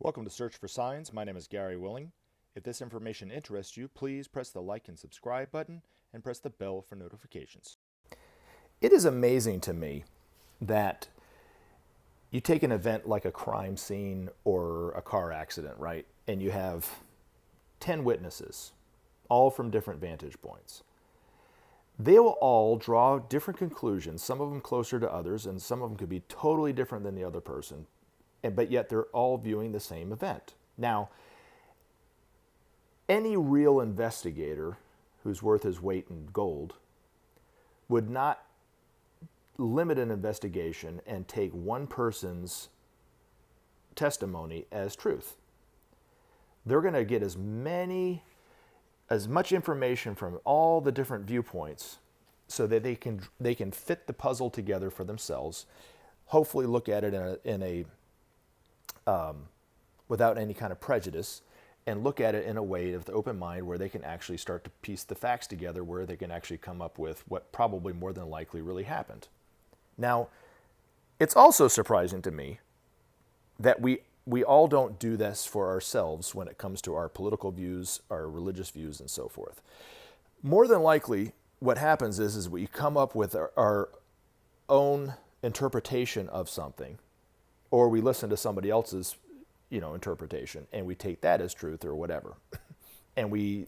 Welcome to Search for Signs. My name is Gary Willing. If this information interests you, please press the like and subscribe button and press the bell for notifications. It is amazing to me that you take an event like a crime scene or a car accident, right? And you have 10 witnesses, all from different vantage points. They will all draw different conclusions, some of them closer to others, and some of them could be totally different than the other person, but yet they're all viewing the same event. Now, any real investigator who's worth his weight in gold would not limit an investigation and take one person's testimony as truth. They're going to get as much information from all the different viewpoints so that they can fit the puzzle together for themselves, hopefully look at it without any kind of prejudice, and look at it in a way of the open mind where they can actually start to piece the facts together, where they can actually come up with what probably more than likely really happened. Now, it's also surprising to me that we all don't do this for ourselves when it comes to our political views, our religious views, and so forth. More than likely, what happens is we come up with our own interpretation of something, or we listen to somebody else's, interpretation, and we take that as truth or whatever. And we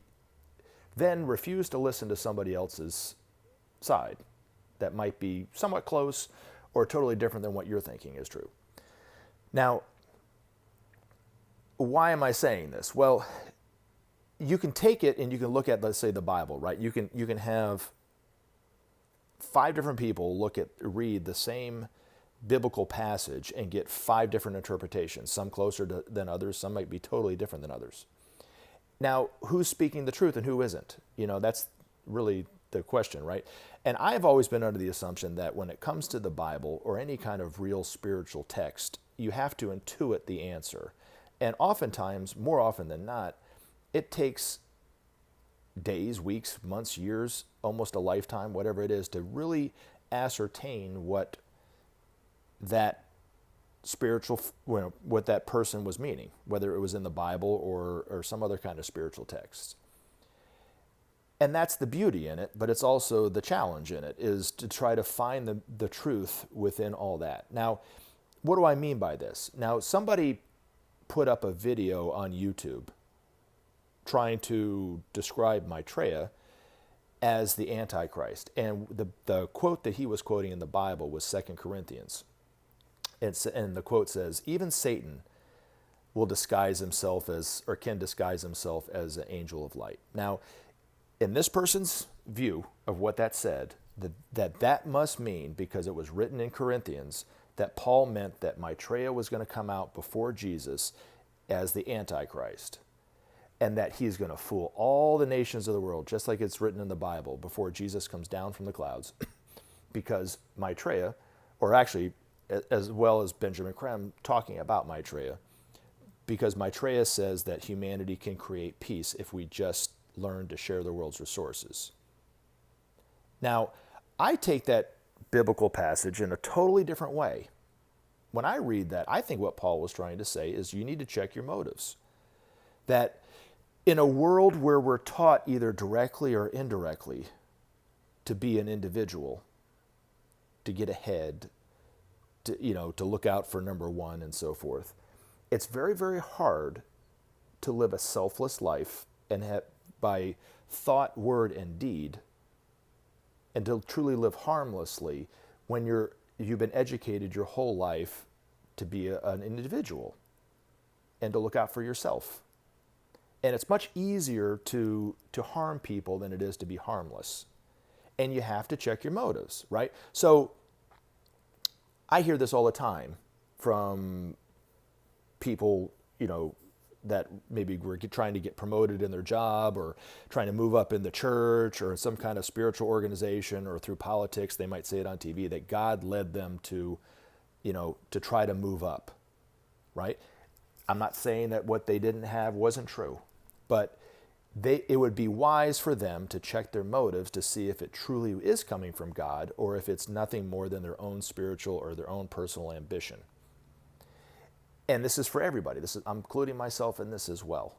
then refuse to listen to somebody else's side that might be somewhat close or totally different than what you're thinking is true. Now, why am I saying this? Well, you can take it and you can look at, let's say, the Bible, right? You can have 5 different people read the same biblical passage and get 5 different interpretations, some closer than others, some might be totally different than others. Now, who's speaking the truth and who isn't? That's really the question, right? And I've always been under the assumption that when it comes to the Bible or any kind of real spiritual text, you have to intuit the answer. And oftentimes, more often than not, it takes days, weeks, months, years, almost a lifetime, whatever it is, to really ascertain what that what that person was meaning, whether it was in the Bible or some other kind of spiritual text. And that's the beauty in it, but it's also the challenge in it, is to try to find the truth within all that. Now, what do I mean by this? Now, somebody put up a video on YouTube trying to describe Maitreya as the Antichrist. And the quote that he was quoting in the Bible was 2 Corinthians. And the quote says, "Even Satan will disguise himself can disguise himself as an angel of light." Now, in this person's view of what that said, that must mean, because it was written in Corinthians, that Paul meant that Maitreya was going to come out before Jesus as the Antichrist, and that he's going to fool all the nations of the world, just like it's written in the Bible, before Jesus comes down from the clouds, because Maitreya, or actually, as well as Benjamin Creme talking about Maitreya, because Maitreya says that humanity can create peace if we just learn to share the world's resources. Now, I take that biblical passage in a totally different way. When I read that, I think what Paul was trying to say is you need to check your motives. That in a world where we're taught either directly or indirectly to be an individual, to get ahead, to look out for number one and so forth, it's very, very hard to live a selfless life and by thought, word, and deed, and to truly live harmlessly when you've been educated your whole life to be an individual and to look out for yourself. And it's much easier to harm people than it is to be harmless. And you have to check your motives, right? So I hear this all the time from people, that maybe were trying to get promoted in their job or trying to move up in the church or some kind of spiritual organization or through politics. They might say it on TV that God led them to try to move up, right? I'm not saying that what they didn't have wasn't true, but it would be wise for them to check their motives to see if it truly is coming from God or if it's nothing more than their own spiritual or their own personal ambition. And this is for everybody. I'm including myself in this as well.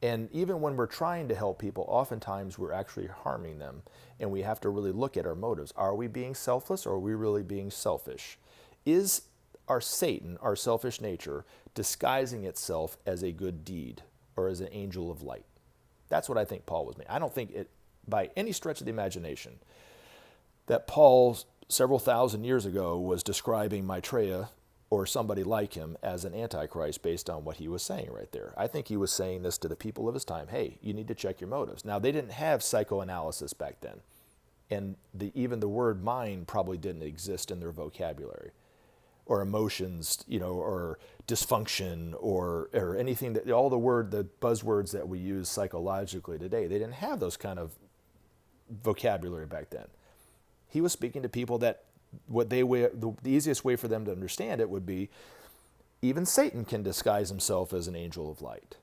And even when we're trying to help people, oftentimes we're actually harming them. And we have to really look at our motives. Are we being selfless, or are we really being selfish? Is our Satan, our selfish nature, disguising itself as a good deed or as an angel of light? That's what I think Paul was making. I don't think it, by any stretch of the imagination, that Paul, several thousand years ago, was describing Maitreya or somebody like him as an antichrist based on what he was saying right there. I think he was saying this to the people of his time. Hey, you need to check your motives. Now, they didn't have psychoanalysis back then. And even the word mind probably didn't exist in their vocabulary. Or emotions, or dysfunction, or anything that, all the buzzwords that we use psychologically today, they didn't have those kind of vocabulary back then. He was speaking to people that the easiest way for them to understand it would be, even Satan can disguise himself as an angel of light.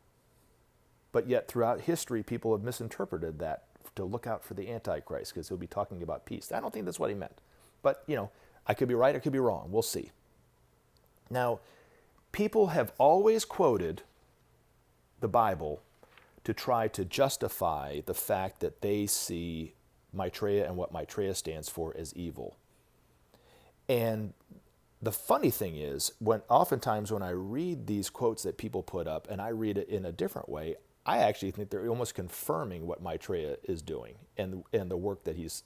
But yet throughout history, people have misinterpreted that to look out for the Antichrist, because he'll be talking about peace. I don't think that's what he meant. But, I could be right, I could be wrong. We'll see. Now, people have always quoted the Bible to try to justify the fact that they see Maitreya and what Maitreya stands for as evil. And the funny thing is, oftentimes when I read these quotes that people put up, and I read it in a different way, I actually think they're almost confirming what Maitreya is doing and the work that he's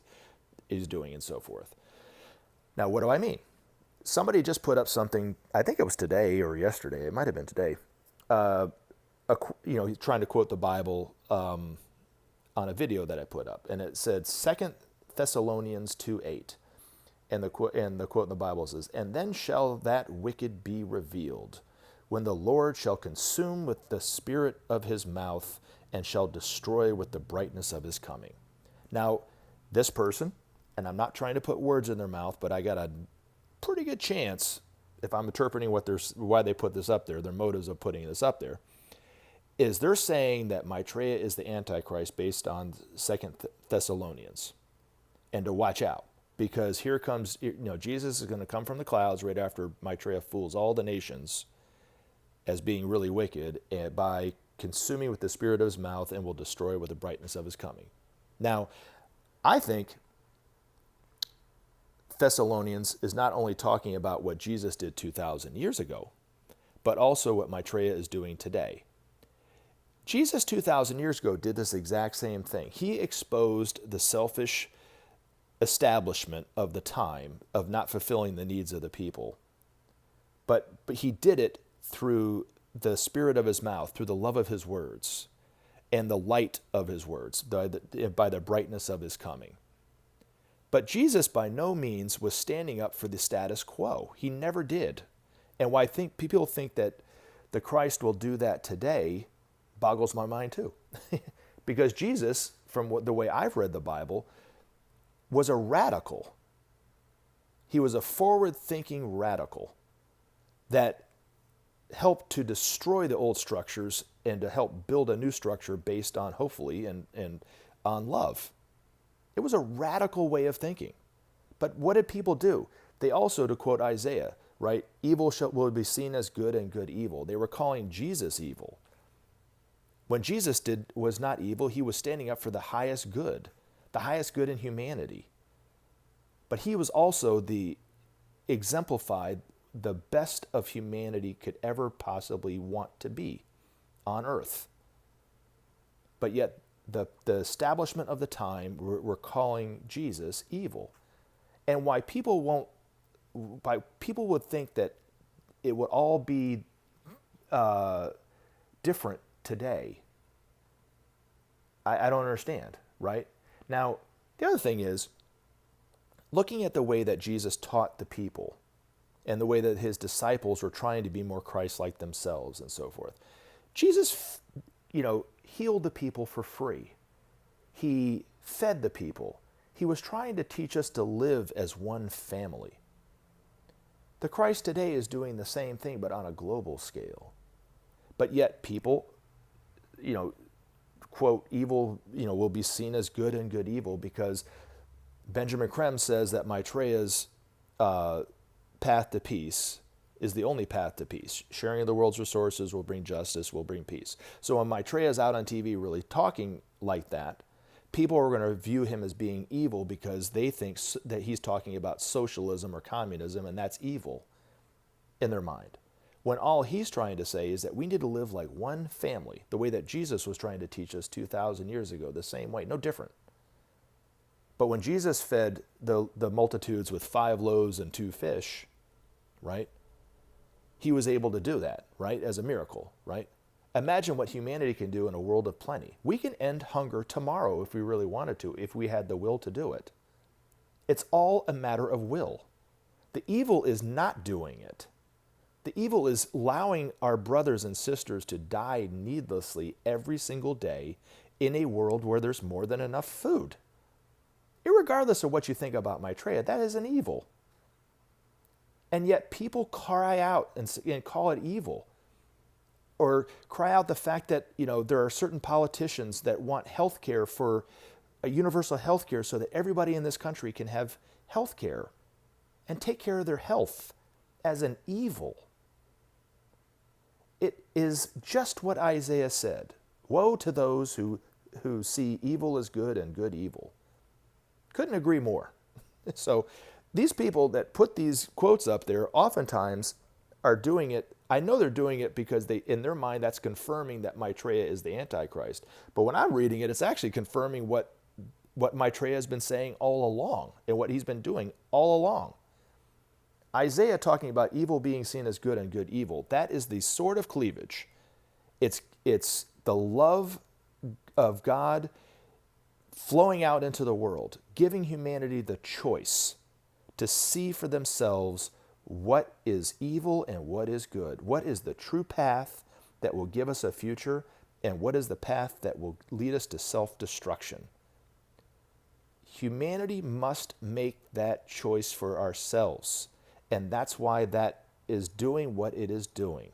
doing and so forth. Now, what do I mean? Somebody just put up something, I think it was today or yesterday, it might have been today, he's trying to quote the Bible on a video that I put up. And it said 2 Thessalonians 2:8. And the quote in the Bible says, "And then shall that wicked be revealed, when the Lord shall consume with the spirit of his mouth, and shall destroy with the brightness of his coming." Now, this person, and I'm not trying to put words in their mouth, but I got a pretty good chance, if I'm interpreting why they put this up there, their motives of putting this up there, is they're saying that Maitreya is the Antichrist based on 2 Thessalonians. And to watch out, because here comes, Jesus is going to come from the clouds right after Maitreya fools all the nations as being really wicked, and by consuming with the spirit of his mouth, and will destroy with the brightness of his coming. Now, I think Thessalonians is not only talking about what Jesus did 2,000 years ago, but also what Maitreya is doing today. Jesus 2,000 years ago did this exact same thing. He exposed the selfish establishment of the time of not fulfilling the needs of the people. But he did it through the spirit of his mouth, through the love of his words, and the light of his words, by the brightness of his coming. But Jesus by no means was standing up for the status quo. He never did. And why people think that the Christ will do that today boggles my mind too. Because Jesus, from the way I've read the Bible, was a radical. He was a forward-thinking radical that helped to destroy the old structures and to help build a new structure based on, hopefully, and on love. It was a radical way of thinking. But what did people do? They also, to quote Isaiah, right, evil will be seen as good and good evil. They were calling Jesus evil. When Jesus was not evil, he was standing up for the highest good in humanity. But he was also exemplified the best of humanity could ever possibly want to be on earth. But yet the establishment of the time were calling Jesus evil. And why people would think that it would all be different today, I don't understand, right? Now, the other thing is, looking at the way that Jesus taught the people and the way that his disciples were trying to be more Christ-like themselves and so forth, Jesus, healed the people for free. He fed the people. He was trying to teach us to live as one family. The Christ today is doing the same thing, but on a global scale. But yet people, quote, evil, will be seen as good and good evil, because Benjamin Creme says that Maitreya's path to peace is the only path to peace. Sharing of the world's resources will bring justice, will bring peace. So when Maitreya is out on TV really talking like that, people are going to view him as being evil because they think that he's talking about socialism or communism, and that's evil in their mind. When all he's trying to say is that we need to live like one family, the way that Jesus was trying to teach us 2,000 years ago, the same way, no different. But when Jesus fed the multitudes with 5 loaves and 2 fish, right, he was able to do that, right, as a miracle, right? Imagine what humanity can do in a world of plenty. We can end hunger tomorrow if we really wanted to, if we had the will to do it. It's all a matter of will. The evil is not doing it. The evil is allowing our brothers and sisters to die needlessly every single day in a world where there's more than enough food. Irregardless of what you think about Maitreya, that is an evil. And yet people cry out and call it evil. Or cry out the fact that, there are certain politicians that want health care for a universal health care so that everybody in this country can have health care and take care of their health as an evil. It is just what Isaiah said. Woe to those who see evil as good and good evil. Couldn't agree more. So these people that put these quotes up there oftentimes are doing it. I know they're doing it because in their mind, that's confirming that Maitreya is the Antichrist. But when I'm reading it, it's actually confirming what Maitreya has been saying all along and what he's been doing all along. Isaiah talking about evil being seen as good and good evil, that is the sort of cleavage. It's the love of God flowing out into the world, giving humanity the choice to see for themselves what is evil and what is good. What is the true path that will give us a future, and what is the path that will lead us to self-destruction? Humanity must make that choice for ourselves. And that's why that is doing what it is doing.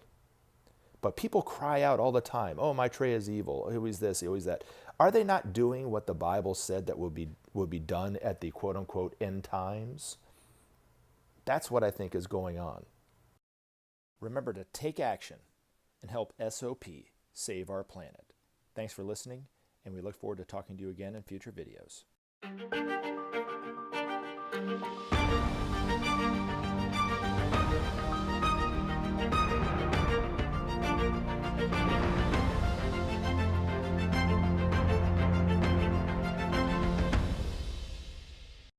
But people cry out all the time, oh, Maitreya is evil, always this, always that. Are they not doing what the Bible said that will be done at the quote-unquote end times? That's what I think is going on. Remember to take action and help SOP save our planet. Thanks for listening, and we look forward to talking to you again in future videos.